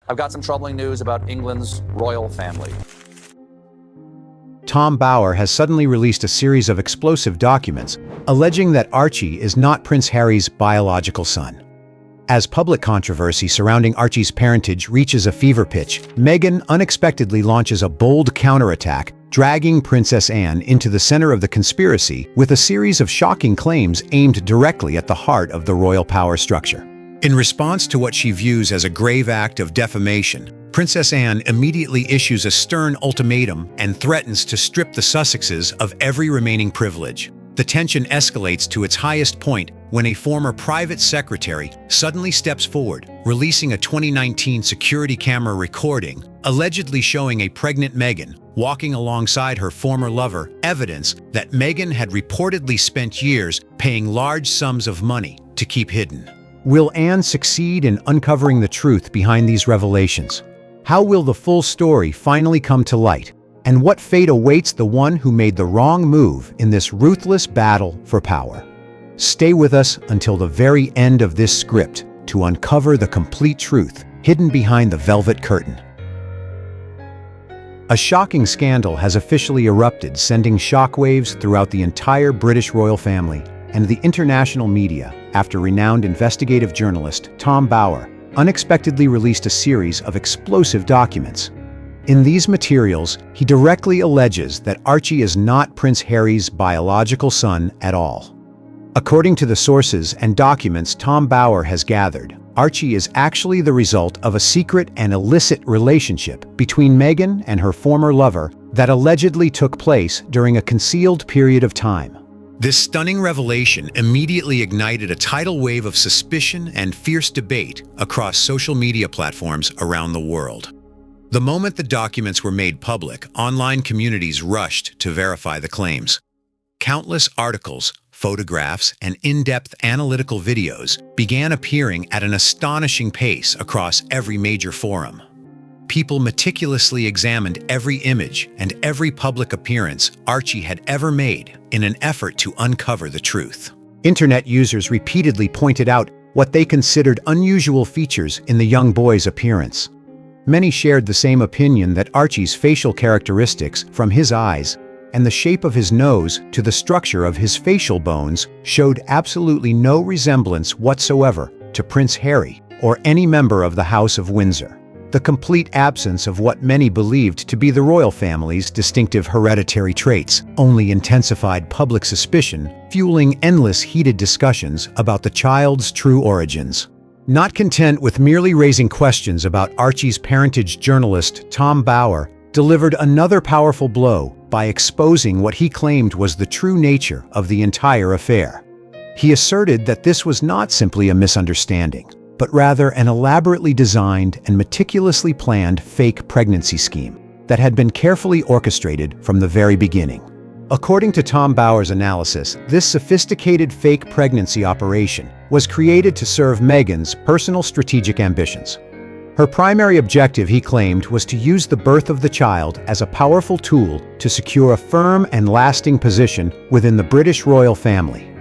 I've got some troubling news about England's royal family. Tom Bower has suddenly released a series of explosive documents alleging that Archie is not Prince Harry's biological son. As public controversy surrounding Archie's parentage reaches a fever pitch, Meghan unexpectedly launches a bold counterattack, dragging Princess Anne into the center of the conspiracy with a series of shocking claims aimed directly at the heart of the royal power structure. In response to what she views as a grave act of defamation, Princess Anne immediately issues a stern ultimatum and threatens to strip the Sussexes of every remaining privilege. The tension escalates to its highest point when a former private secretary suddenly steps forward, releasing a 2019 security camera recording, allegedly showing a pregnant Meghan walking alongside her former lover, evidence that Meghan had reportedly spent years paying large sums of money to keep hidden. Will Anne succeed in uncovering the truth behind these revelations? How will the full story finally come to light? And what fate awaits the one who made the wrong move in this ruthless battle for power? Stay with us until the very end of this script to uncover the complete truth hidden behind the velvet curtain. A shocking scandal has officially erupted, sending shockwaves throughout the entire British royal family and the international media after renowned investigative journalist Tom Bower unexpectedly released a series of explosive documents. In these materials, he directly alleges that Archie is not Prince Harry's biological son at all. According to the sources and documents Tom Bower has gathered, Archie is actually the result of a secret and illicit relationship between Meghan and her former lover that allegedly took place during a concealed period of time. This stunning revelation immediately ignited a tidal wave of suspicion and fierce debate across social media platforms around the world. The moment the documents were made public, online communities rushed to verify the claims. Countless articles, photographs, and in-depth analytical videos began appearing at an astonishing pace across every major forum. People meticulously examined every image and every public appearance Archie had ever made in an effort to uncover the truth. Internet users repeatedly pointed out what they considered unusual features in the young boy's appearance. Many shared the same opinion that Archie's facial characteristics, from his eyes and the shape of his nose to the structure of his facial bones, showed absolutely no resemblance whatsoever to Prince Harry or any member of the House of Windsor. The complete absence of what many believed to be the royal family's distinctive hereditary traits only intensified public suspicion, fueling endless heated discussions about the child's true origins. Not content with merely raising questions about Archie's parentage, journalist Tom Bower delivered another powerful blow by exposing what he claimed was the true nature of the entire affair. He asserted that this was not simply a misunderstanding, but rather an elaborately designed and meticulously planned fake pregnancy scheme that had been carefully orchestrated from the very beginning. According to Tom Bower's analysis, this sophisticated fake pregnancy operation was created to serve Meghan's personal strategic ambitions. Her primary objective, he claimed, was to use the birth of the child as a powerful tool to secure a firm and lasting position within the British royal family.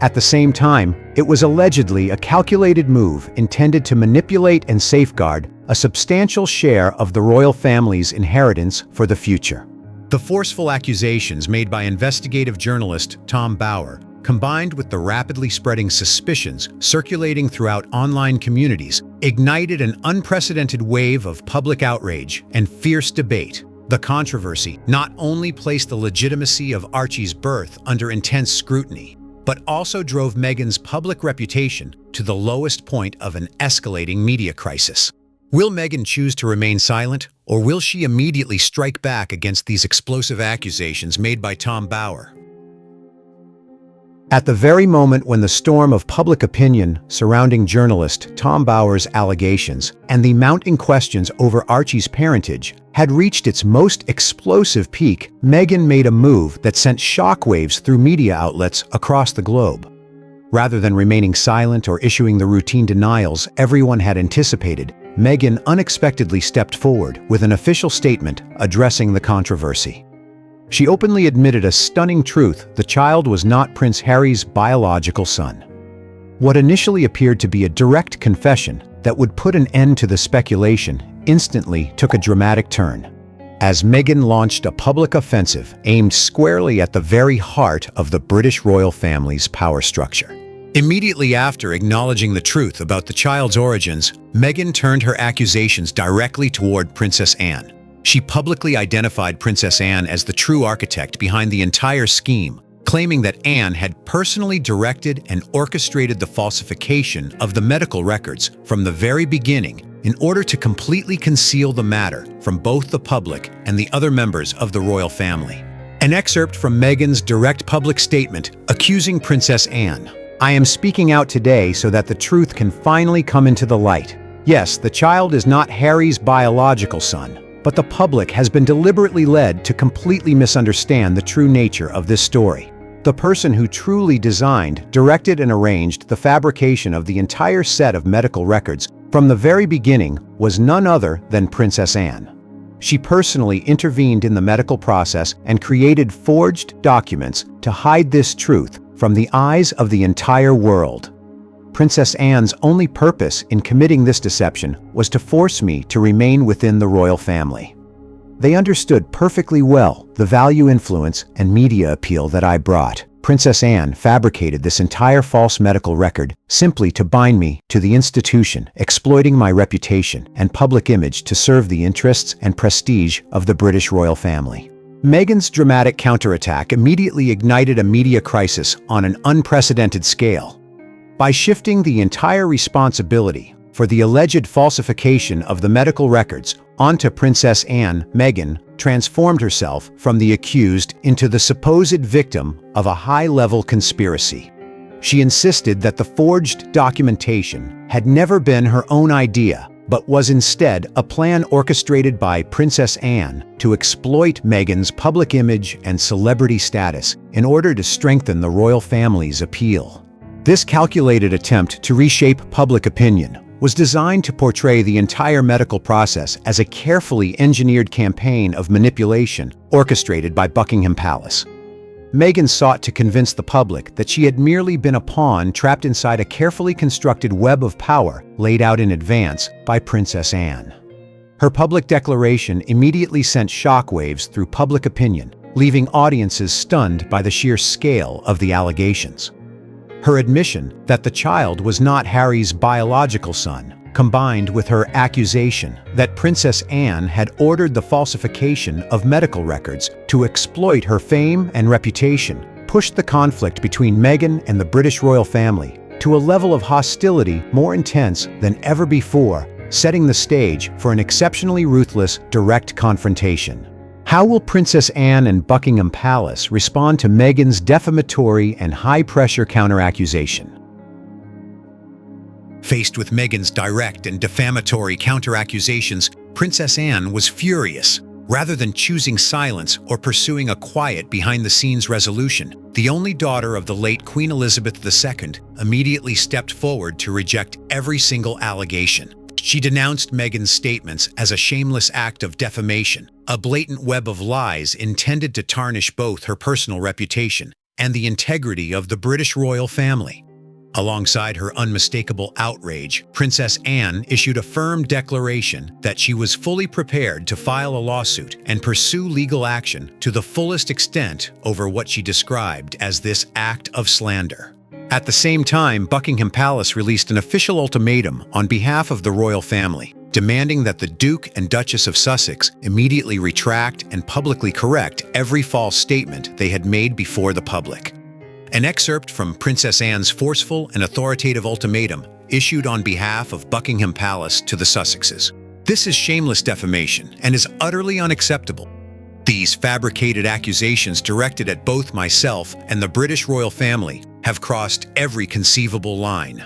At the same time, it was allegedly a calculated move intended to manipulate and safeguard a substantial share of the royal family's inheritance for the future. The forceful accusations made by investigative journalist Tom Bower, combined with the rapidly spreading suspicions circulating throughout online communities, ignited an unprecedented wave of public outrage and fierce debate. The controversy not only placed the legitimacy of Archie's birth under intense scrutiny, but also drove Meghan's public reputation to the lowest point of an escalating media crisis. Will Meghan choose to remain silent, or will she immediately strike back against these explosive accusations made by Tom Bower? At the very moment when the storm of public opinion surrounding journalist Tom Bower's allegations and the mounting questions over Archie's parentage had reached its most explosive peak, Meghan made a move that sent shockwaves through media outlets across the globe. Rather than remaining silent or issuing the routine denials everyone had anticipated, Meghan unexpectedly stepped forward with an official statement addressing the controversy. She openly admitted a stunning truth: the child was not Prince Harry's biological son. What initially appeared to be a direct confession that would put an end to the speculation instantly took a dramatic turn, as Meghan launched a public offensive aimed squarely at the very heart of the British royal family's power structure. Immediately after acknowledging the truth about the child's origins, Meghan turned her accusations directly toward Princess Anne. She publicly identified Princess Anne as the true architect behind the entire scheme, claiming that Anne had personally directed and orchestrated the falsification of the medical records from the very beginning in order to completely conceal the matter from both the public and the other members of the royal family. An excerpt from Meghan's direct public statement accusing Princess Anne. "I am speaking out today so that the truth can finally come into the light. Yes, the child is not Harry's biological son, but the public has been deliberately led to completely misunderstand the true nature of this story. The person who truly designed, directed, and arranged the fabrication of the entire set of medical records from the very beginning was none other than Princess Anne. She personally intervened in the medical process and created forged documents to hide this truth from the eyes of the entire world. Princess Anne's only purpose in committing this deception was to force me to remain within the royal family. They understood perfectly well the value, influence, and media appeal that I brought. Princess Anne fabricated this entire false medical record simply to bind me to the institution, exploiting my reputation and public image to serve the interests and prestige of the British royal family." Meghan's dramatic counterattack immediately ignited a media crisis on an unprecedented scale. By shifting the entire responsibility for the alleged falsification of the medical records onto Princess Anne, Meghan transformed herself from the accused into the supposed victim of a high-level conspiracy. She insisted that the forged documentation had never been her own idea, but was instead a plan orchestrated by Princess Anne to exploit Meghan's public image and celebrity status in order to strengthen the royal family's appeal. This calculated attempt to reshape public opinion was designed to portray the entire medical process as a carefully engineered campaign of manipulation orchestrated by Buckingham Palace. Meghan sought to convince the public that she had merely been a pawn trapped inside a carefully constructed web of power laid out in advance by Princess Anne. Her public declaration immediately sent shockwaves through public opinion, leaving audiences stunned by the sheer scale of the allegations. Her admission that the child was not Harry's biological son, combined with her accusation that Princess Anne had ordered the falsification of medical records to exploit her fame and reputation, pushed the conflict between Meghan and the British royal family to a level of hostility more intense than ever before, setting the stage for an exceptionally ruthless, direct confrontation. How will Princess Anne and Buckingham Palace respond to Meghan's defamatory and high-pressure counteraccusation? Faced with Meghan's direct and defamatory counter-accusations, Princess Anne was furious. Rather than choosing silence or pursuing a quiet behind-the-scenes resolution, the only daughter of the late Queen Elizabeth II immediately stepped forward to reject every single allegation. She denounced Meghan's statements as a shameless act of defamation, a blatant web of lies intended to tarnish both her personal reputation and the integrity of the British royal family. Alongside her unmistakable outrage, Princess Anne issued a firm declaration that she was fully prepared to file a lawsuit and pursue legal action to the fullest extent over what she described as this act of slander. At the same time, Buckingham Palace released an official ultimatum on behalf of the royal family, demanding that the Duke and Duchess of Sussex immediately retract and publicly correct every false statement they had made before the public. An excerpt from Princess Anne's forceful and authoritative ultimatum issued on behalf of Buckingham Palace to the Sussexes. This is shameless defamation and is utterly unacceptable. These fabricated accusations directed at both myself and the British royal family have crossed every conceivable line.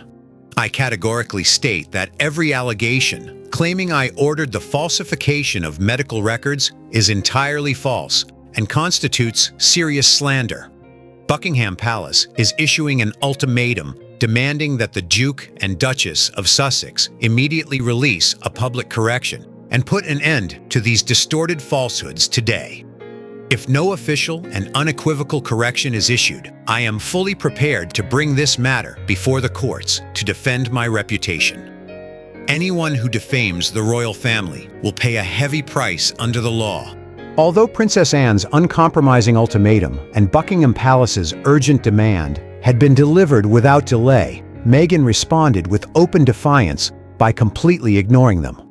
I categorically state that every allegation claiming I ordered the falsification of medical records is entirely false and constitutes serious slander. Buckingham Palace is issuing an ultimatum demanding that the Duke and Duchess of Sussex immediately release a public correction and put an end to these distorted falsehoods today. If no official and unequivocal correction is issued, I am fully prepared to bring this matter before the courts to defend my reputation. Anyone who defames the royal family will pay a heavy price under the law. Although Princess Anne's uncompromising ultimatum and Buckingham Palace's urgent demand had been delivered without delay, Meghan responded with open defiance by completely ignoring them.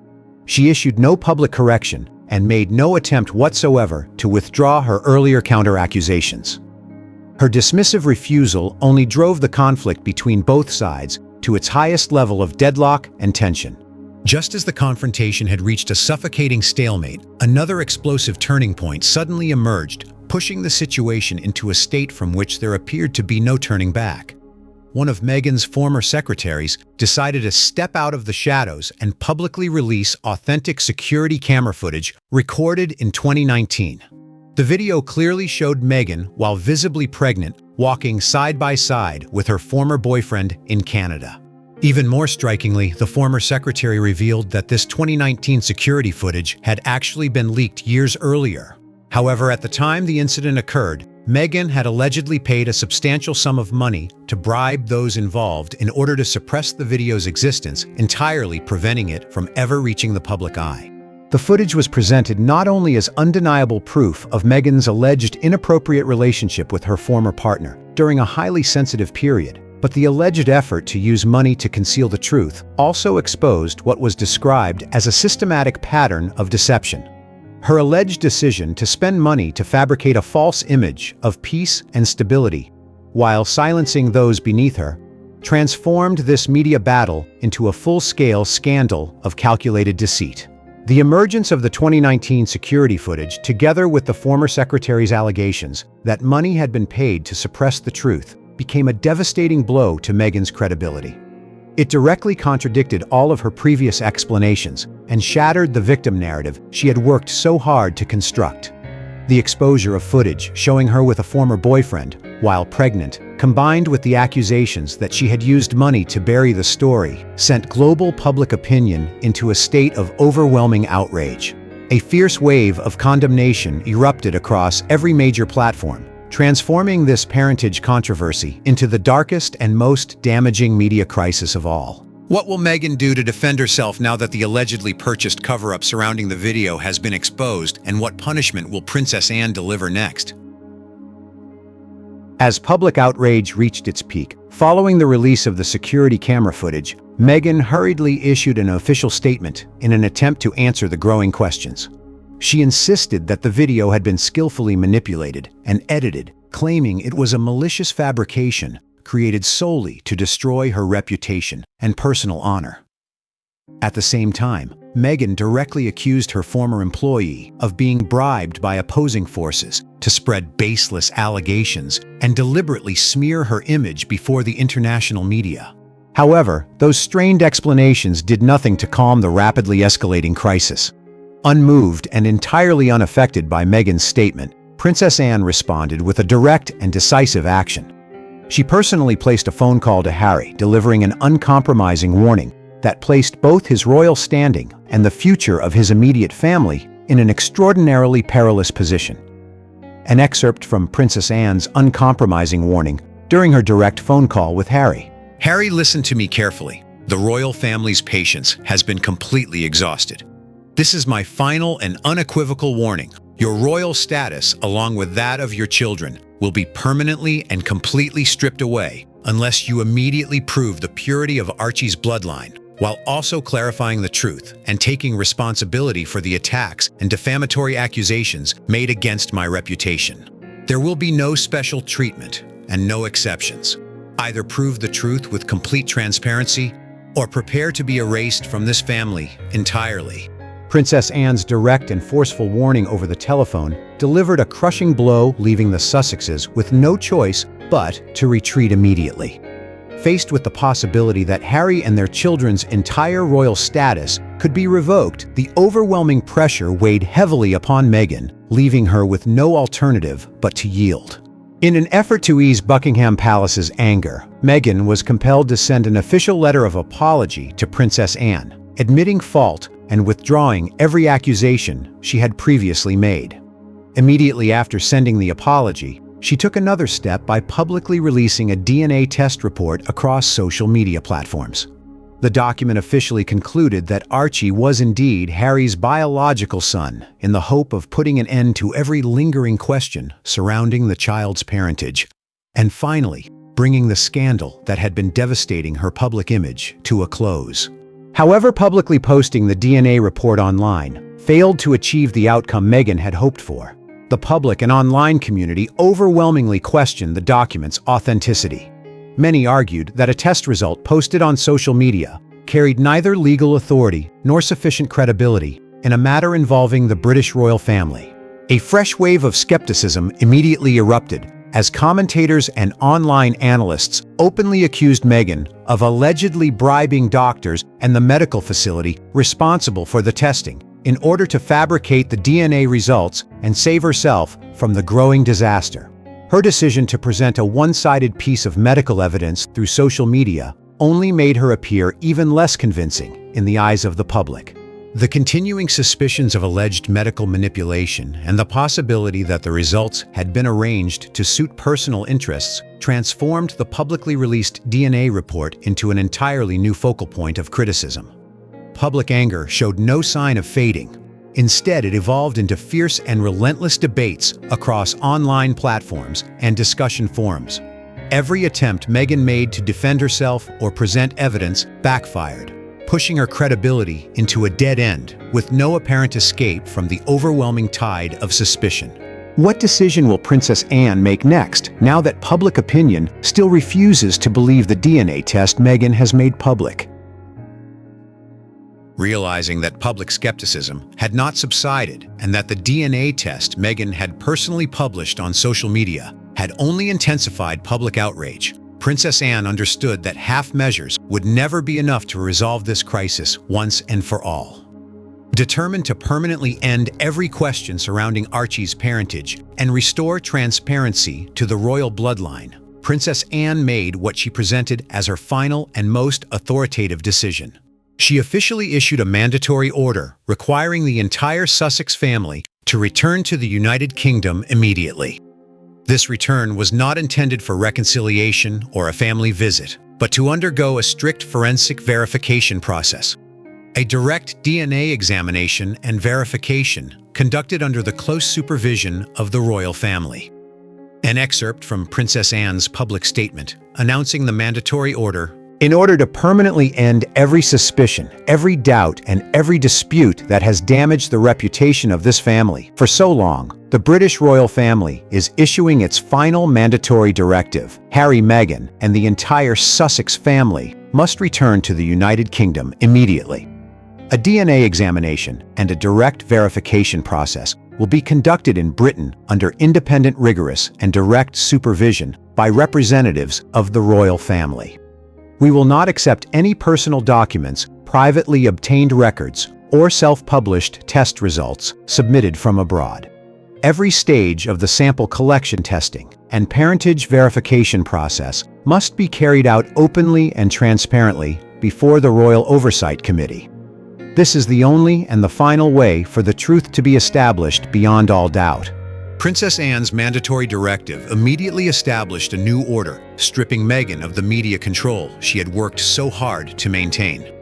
She issued no public correction and made no attempt whatsoever to withdraw her earlier counter-accusations. Her dismissive refusal only drove the conflict between both sides to its highest level of deadlock and tension. Just as the confrontation had reached a suffocating stalemate, another explosive turning point suddenly emerged, pushing the situation into a state from which there appeared to be no turning back. One of Meghan's former secretaries decided to step out of the shadows and publicly release authentic security camera footage recorded in 2019. The video clearly showed Meghan, while visibly pregnant, walking side by side with her former boyfriend in Canada. Even more strikingly, the former secretary revealed that this 2019 security footage had actually been leaked years earlier. However, at the time the incident occurred, Meghan had allegedly paid a substantial sum of money to bribe those involved in order to suppress the video's existence, entirely preventing it from ever reaching the public eye. The footage was presented not only as undeniable proof of Meghan's alleged inappropriate relationship with her former partner during a highly sensitive period, but the alleged effort to use money to conceal the truth also exposed what was described as a systematic pattern of deception. Her alleged decision to spend money to fabricate a false image of peace and stability, while silencing those beneath her, transformed this media battle into a full-scale scandal of calculated deceit. The emergence of the 2019 security footage, together with the former secretary's allegations that money had been paid to suppress the truth, became a devastating blow to Meghan's credibility. It directly contradicted all of her previous explanations and shattered the victim narrative she had worked so hard to construct. The exposure of footage showing her with a former boyfriend while pregnant, combined with the accusations that she had used money to bury the story, sent global public opinion into a state of overwhelming outrage. A fierce wave of condemnation erupted across every major platform, transforming this parentage controversy into the darkest and most damaging media crisis of all. What will Meghan do to defend herself now that the allegedly purchased cover-up surrounding the video has been exposed, and what punishment will Princess Anne deliver next? As public outrage reached its peak, following the release of the security camera footage, Meghan hurriedly issued an official statement in an attempt to answer the growing questions. She insisted that the video had been skillfully manipulated and edited, claiming it was a malicious fabrication created solely to destroy her reputation and personal honor. At the same time, Meghan directly accused her former employee of being bribed by opposing forces to spread baseless allegations and deliberately smear her image before the international media. However, those strained explanations did nothing to calm the rapidly escalating crisis. Unmoved and entirely unaffected by Meghan's statement, Princess Anne responded with a direct and decisive action. She personally placed a phone call to Harry, delivering an uncompromising warning that placed both his royal standing and the future of his immediate family in an extraordinarily perilous position. An excerpt from Princess Anne's uncompromising warning during her direct phone call with Harry. Harry, listen to me carefully. The royal family's patience has been completely exhausted. This is my final and unequivocal warning. Your royal status, along with that of your children, will be permanently and completely stripped away unless you immediately prove the purity of Archie's bloodline, while also clarifying the truth and taking responsibility for the attacks and defamatory accusations made against my reputation. There will be no special treatment and no exceptions. Either prove the truth with complete transparency or prepare to be erased from this family entirely. Princess Anne's direct and forceful warning over the telephone delivered a crushing blow, leaving the Sussexes with no choice but to retreat immediately. Faced with the possibility that Harry and their children's entire royal status could be revoked, the overwhelming pressure weighed heavily upon Meghan, leaving her with no alternative but to yield. In an effort to ease Buckingham Palace's anger, Meghan was compelled to send an official letter of apology to Princess Anne, admitting fault and withdrawing every accusation she had previously made. Immediately after sending the apology, she took another step by publicly releasing a DNA test report across social media platforms. The document officially concluded that Archie was indeed Harry's biological son, in the hope of putting an end to every lingering question surrounding the child's parentage, and finally, bringing the scandal that had been devastating her public image to a close. However, publicly posting the DNA report online failed to achieve the outcome Meghan had hoped for. The public and online community overwhelmingly questioned the document's authenticity. Many argued that a test result posted on social media carried neither legal authority nor sufficient credibility in a matter involving the British royal family. A fresh wave of skepticism immediately erupted as commentators and online analysts openly accused Meghan of allegedly bribing doctors and the medical facility responsible for the testing in order to fabricate the DNA results and save herself from the growing disaster. Her decision to present a one-sided piece of medical evidence through social media only made her appear even less convincing in the eyes of the public. The continuing suspicions of alleged medical manipulation and the possibility that the results had been arranged to suit personal interests transformed the publicly released DNA report into an entirely new focal point of criticism. Public anger showed no sign of fading. Instead, it evolved into fierce and relentless debates across online platforms and discussion forums. Every attempt Meghan made to defend herself or present evidence backfired, pushing her credibility into a dead end with no apparent escape from the overwhelming tide of suspicion. What decision will Princess Anne make next, now that public opinion still refuses to believe the DNA test Meghan has made public? Realizing that public skepticism had not subsided and that the DNA test Meghan had personally published on social media had only intensified public outrage, Princess Anne understood that half measures would never be enough to resolve this crisis once and for all. Determined to permanently end every question surrounding Archie's parentage and restore transparency to the royal bloodline, Princess Anne made what she presented as her final and most authoritative decision. She officially issued a mandatory order requiring the entire Sussex family to return to the United Kingdom immediately. This return was not intended for reconciliation or a family visit, but to undergo a strict forensic verification process. A direct DNA examination and verification conducted under the close supervision of the royal family. An excerpt from Princess Anne's public statement announcing the mandatory order. In order to permanently end every suspicion, every doubt, and every dispute that has damaged the reputation of this family for so long, the British royal family is issuing its final mandatory directive. Harry, Meghan, and the entire Sussex family must return to the United Kingdom immediately. A DNA examination and a direct verification process will be conducted in Britain under independent, rigorous, and direct supervision by representatives of the royal family. We will not accept any personal documents, privately obtained records, or self-published test results submitted from abroad. Every stage of the sample collection testing and parentage verification process must be carried out openly and transparently before the Royal Oversight Committee. This is the only and the final way for the truth to be established beyond all doubt. Princess Anne's mandatory directive immediately established a new order, stripping Meghan of the media control she had worked so hard to maintain.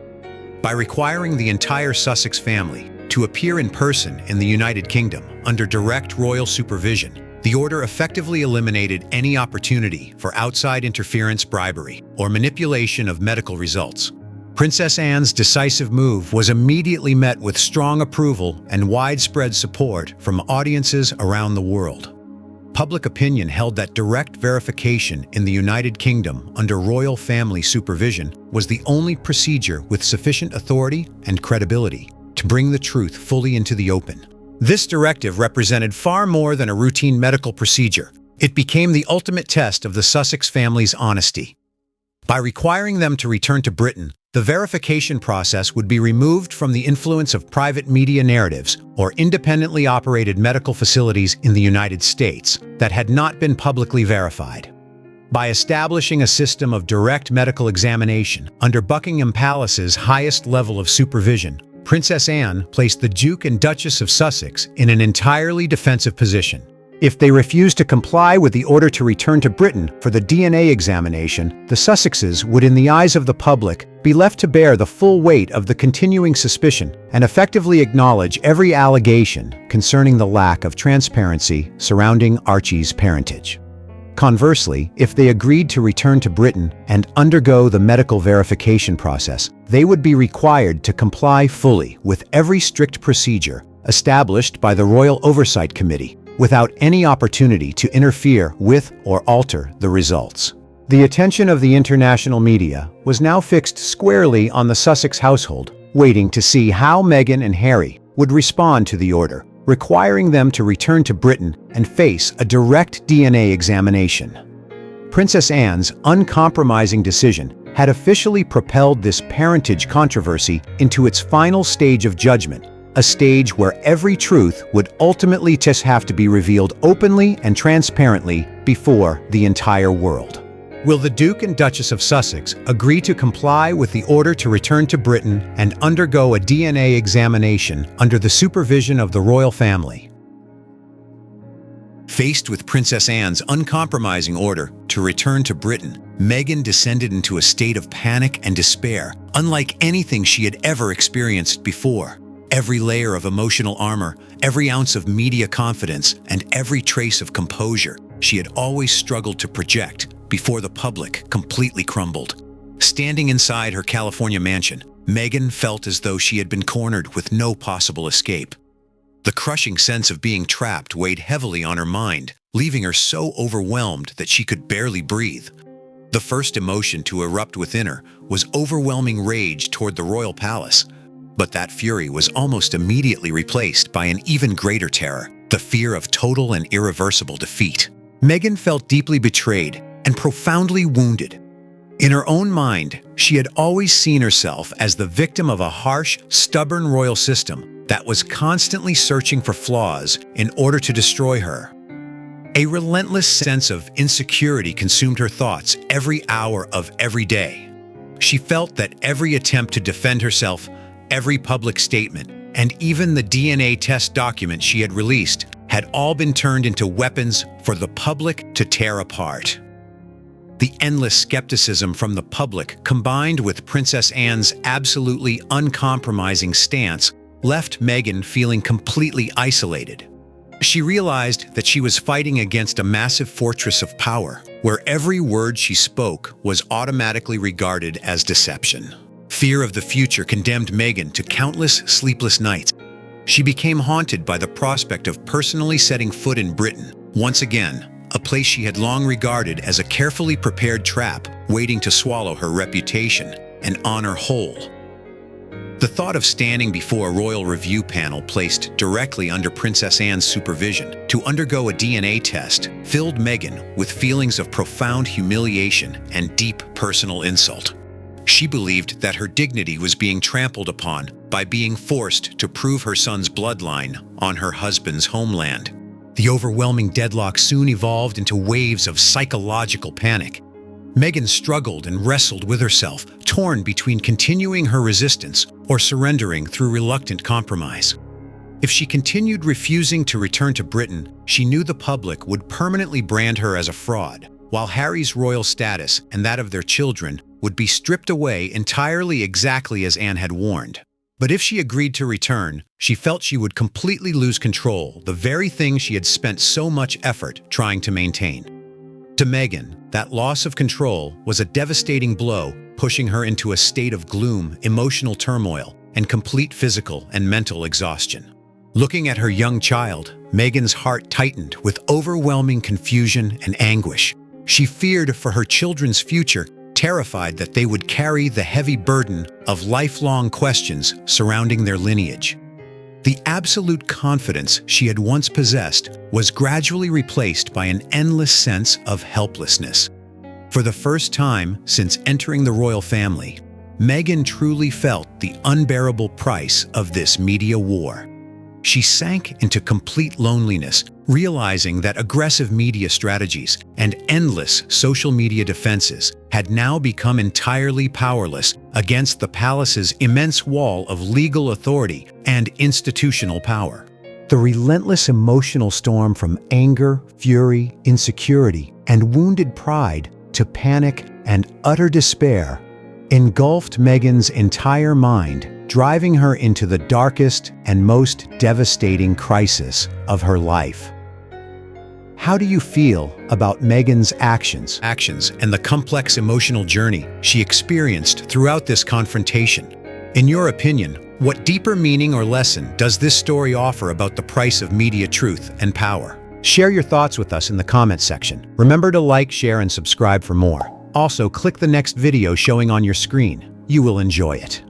By requiring the entire Sussex family to appear in person in the United Kingdom under direct royal supervision, the order effectively eliminated any opportunity for outside interference, bribery, or manipulation of medical results. Princess Anne's decisive move was immediately met with strong approval and widespread support from audiences around the world. Public opinion held that direct verification in the United Kingdom under royal family supervision was the only procedure with sufficient authority and credibility to bring the truth fully into the open. This directive represented far more than a routine medical procedure. It became the ultimate test of the Sussex family's honesty. By requiring them to return to Britain, the verification process would be removed from the influence of private media narratives or independently operated medical facilities in the United States that had not been publicly verified. By establishing a system of direct medical examination under Buckingham Palace's highest level of supervision, Princess Anne placed the Duke and Duchess of Sussex in an entirely defensive position. If they refused to comply with the order to return to Britain for the DNA examination, the Sussexes would, in the eyes of the public, be left to bear the full weight of the continuing suspicion and effectively acknowledge every allegation concerning the lack of transparency surrounding Archie's parentage. Conversely, if they agreed to return to Britain and undergo the medical verification process, they would be required to comply fully with every strict procedure established by the Royal Oversight Committee, without any opportunity to interfere with or alter the results. The attention of the international media was now fixed squarely on the Sussex household, waiting to see how Meghan and Harry would respond to the order, requiring them to return to Britain and face a direct DNA examination. Princess Anne's uncompromising decision had officially propelled this parentage controversy into its final stage of judgment, a stage where every truth would ultimately just have to be revealed openly and transparently before the entire world. Will the Duke and Duchess of Sussex agree to comply with the order to return to Britain and undergo a DNA examination under the supervision of the royal family? Faced with Princess Anne's uncompromising order to return to Britain, Meghan descended into a state of panic and despair, unlike anything she had ever experienced before. Every layer of emotional armor, every ounce of media confidence, and every trace of composure she had always struggled to project before the public completely crumbled. Standing inside her California mansion, Meghan felt as though she had been cornered with no possible escape. The crushing sense of being trapped weighed heavily on her mind, leaving her so overwhelmed that she could barely breathe. The first emotion to erupt within her was overwhelming rage toward the royal palace. But that fury was almost immediately replaced by an even greater terror, the fear of total and irreversible defeat. Meghan felt deeply betrayed and profoundly wounded. In her own mind, she had always seen herself as the victim of a harsh, stubborn royal system that was constantly searching for flaws in order to destroy her. A relentless sense of insecurity consumed her thoughts every hour of every day. She felt that every attempt to defend herself, every public statement, and even the DNA test document she had released had all been turned into weapons for the public to tear apart. The endless skepticism from the public, combined with Princess Anne's absolutely uncompromising stance, left Meghan feeling completely isolated. She realized that she was fighting against a massive fortress of power, where every word she spoke was automatically regarded as deception. Fear of the future condemned Meghan to countless sleepless nights. She became haunted by the prospect of personally setting foot in Britain, once again, a place she had long regarded as a carefully prepared trap waiting to swallow her reputation and honor whole. The thought of standing before a royal review panel placed directly under Princess Anne's supervision to undergo a DNA test filled Meghan with feelings of profound humiliation and deep personal insult. She believed that her dignity was being trampled upon by being forced to prove her son's bloodline on her husband's homeland. The overwhelming deadlock soon evolved into waves of psychological panic. Meghan struggled and wrestled with herself, torn between continuing her resistance or surrendering through reluctant compromise. If she continued refusing to return to Britain, she knew the public would permanently brand her as a fraud, while Harry's royal status and that of their children would be stripped away entirely exactly as Anne had warned. But if she agreed to return, she felt she would completely lose control, the very thing she had spent so much effort trying to maintain. To Meghan, that loss of control was a devastating blow, pushing her into a state of gloom, emotional turmoil, and complete physical and mental exhaustion. Looking at her young child, Meghan's heart tightened with overwhelming confusion and anguish. She feared for her children's future, terrified that they would carry the heavy burden of lifelong questions surrounding their lineage. The absolute confidence she had once possessed was gradually replaced by an endless sense of helplessness. For the first time since entering the royal family, Meghan truly felt the unbearable price of this media war. She sank into complete loneliness, realizing that aggressive media strategies and endless social media defenses had now become entirely powerless against the palace's immense wall of legal authority and institutional power. The relentless emotional storm from anger, fury, insecurity, and wounded pride to panic and utter despair engulfed Meghan's entire mind, driving her into the darkest and most devastating crisis of her life. How do you feel about Meghan's actions and the complex emotional journey she experienced throughout this confrontation? In your opinion, what deeper meaning or lesson does this story offer about the price of media truth and power? Share your thoughts with us in the comments section. Remember to like, share, and subscribe for more. Also, click the next video showing on your screen. You will enjoy it.